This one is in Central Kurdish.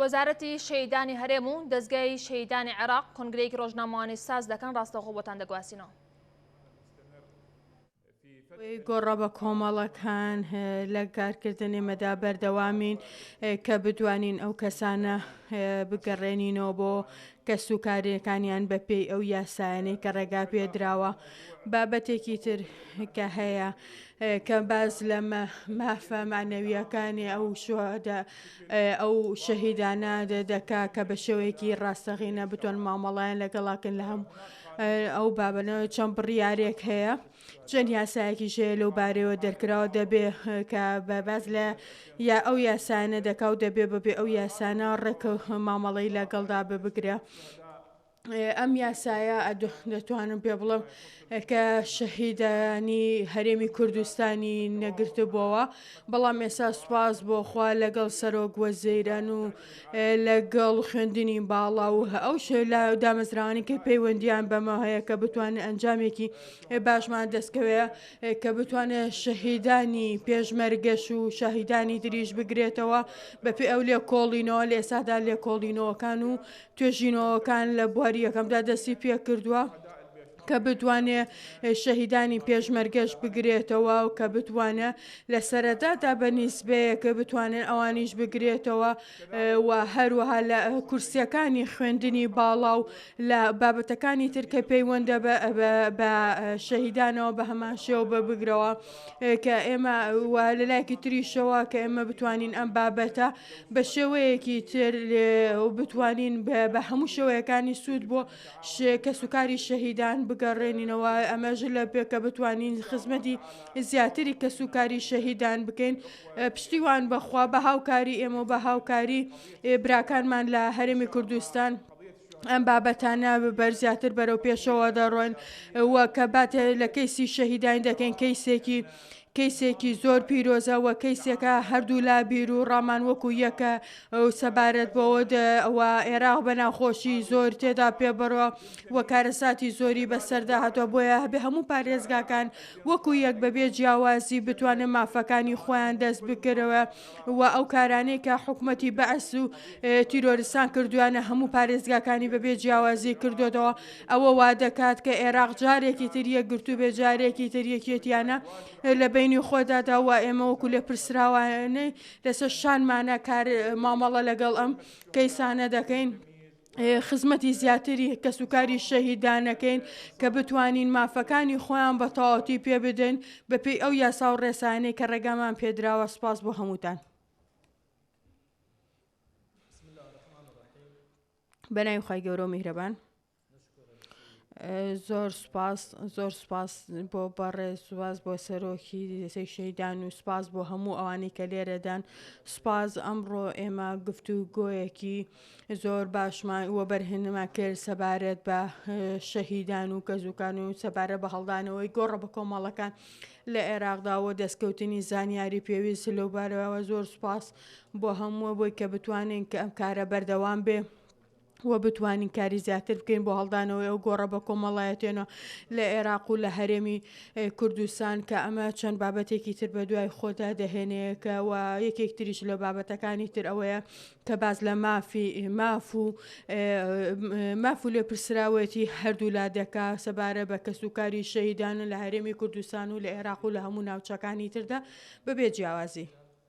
وەزارەتی شەیدانی هەرێم و دەستگای شەیدانی عێراق کۆنگرەیەکی ڕۆژنامەوانی ساز دەکەن. ڕاستەوخۆ بۆتان دەگواسینەوە. گۆڕە بە کۆمەڵەکان لە کارکردنی مەدا بەردەوامین کە بتوانین ئەو کەسانە بگەڕێنینەوە بۆ کەس و کارەکانیان بە پێی ئەو یاسایانەی کە ڕێگا پێدراوە. بابەتێکی تر کە هەیە کە باز لە مافە معنەویەکانی ئەو شەهیدانە دەکا کە بە شێوەیەکی ڕاستەقینە بتوان مامەڵایان لەگەڵاکن لە هەموو ئەو بابەنەوە چەند بڕیارێک هەیە. چەند یاسایەکی ژێ لەو بارەوە دەرکراوە دەبێ کە بەباز لە یا ئەو یاسانە دەکاو دەبێ بەبێ ئەو یاسانە ڕێک مامەڵەی لەگەڵدا ببگرێ. ئەم یاسایە دەتوانم پێ بڵم کە شەهیدانی هەرێمی کوردستانی نەگرتبووەوە، بەڵام ئێستا سوپاس بۆخوا لەگەڵ سەرۆک وەزیران و لەگەڵ خوێندنی باڵا و ئەو لە دامەزراوانی کە پەیوەندیان بەمە هەیە کە بتوانێت ئەنجامێکی باشمان دەستکەوێ کە بتوانێت شەهیدانی پێشمەرگەش و شەهیدانی دریش بگرێتەوە بەپێ ئەو لێکۆڵینەوە لە ئێستادا لێکۆڵینەوەکان و توێژینەوەکان لە بواری یەکەمدا دەستی پێ کردووە کە بتوانێت شەهیدانی پێشمەرگەش بگرێتەوە و کە بتوانێت لە سەرەتادا بە نیسبەیە کە بتوانێت ئەوانیش بگرێتەوە و هەروەها لە کورسیەکانی خوێندنی باڵا و لە بابەتەکانی ترکە پەیوەندە بە شەهیدانەوە بە هەمان شێوە بگرەوە کە ئێمە لەلایەکی تریشەوە کە ئێمە بتوانین ئەم بابەتە بە شێوەیەکی تر بتوانین بە هەموو شێوەیەکانی سوود بۆ کەسوکاری شەهیدان بگەڕێنینەوە. ئەمەژ لە پێکە بتوانین خزمەتی زیاتری کەسوکاری شەهیدان بکەین پشتیوان بەخوا بە هاوکاری ئێمە و بە هاوکاری براکانمان لە هەرێمی کوردستان ئەم بابەتانە بەرزیاتر بەرەو پێشەوە دەڕۆین وە کە باتێ لە کەیسی شەهیدان دەکەین کەیسێکی زۆر پیرۆزە و کەیسێکە هەردوو لا بیر و ڕامان وەکو یەکە سەبارەت بەوە ئەوە عێراق بە ناخۆشی زۆر تێدا پێبڕوە و کارەساتی زۆری بەسەردا هاتووە بۆیە هەبێ هەموو پارێزگاکان وەکو یەک بەبێ جیاوازی بتوانێت مافەکانی خۆیان دەست بکرەوە و ئەو کارانەی کە حکوومەتی بەعس و تیرۆریستان کردوانە هەموو پارێزگاکانی بەبێ جیاوازی کردوێتەوە. ئەوە وا دەکات کە عێراق جارێکی تر یەکگرتو بێ جارێکی تر یەکێتیانە لە بینی خۆدادا و ئێمە وەکو لێ پرسراوانەی لەسەر شانمانە کار مامەڵە لەگەڵ ئەم کەیسانە دەکەین خزمەتی زیاتری کەسوکاری شەهیدانەکەین کە بتوانین مافەکانی خۆیان بە تەواوەتی پێ بدەین بەپێی ئەو یاسا و ڕێسانەی کە ڕێگامان پێدراوە. سپاس بۆ هەمووتان. بەناوی خی گەورە و میهرەبان. زۆر سپاس بۆ بەڕێ سوپاس بۆ سەرۆکی دەسەی شەیدان و سپاس بۆ هەموو ئەوانەی کە لێرەدان. سپاس ئەمڕۆ ئێمە گفتوگۆیەکی زۆر باشمان وە بەرهێنما کرد سەبارەت بە شەهیدان و کەزوکان و سەبارەت بە هەڵدانەوەی گۆڕە بە کۆمەڵەکان لە عێراقداوە دەستکەوتنی زانیاری پێویست لەو بارەوە. زۆر سپاس بۆ هەمووە بۆی کە بتوانین کە ئەم کارە بەردەوام بێ و بتوانین کاری زیاتر بکەین بۆ هەڵدانەوەی ئەو گۆڕە بە کۆمەڵایەتێنەوە لە عێراق و لە هەرێمی کوردستان کە ئەمە چەند بابەتێکی تر بە دوای خۆدا دەهێنەیەکەوە. یەکێک تریش لە بابەتەکانی تر ئەوەیە کە باز لە ماف و لێ پرسراوەتی هەردوو لا دەکا سەبارە بە کەسوکاری شەهیدان لە هەرێمی کوردستان و لە عێراق و لە هەموو ناوچەکانی تردا بەبێ جیاوازی.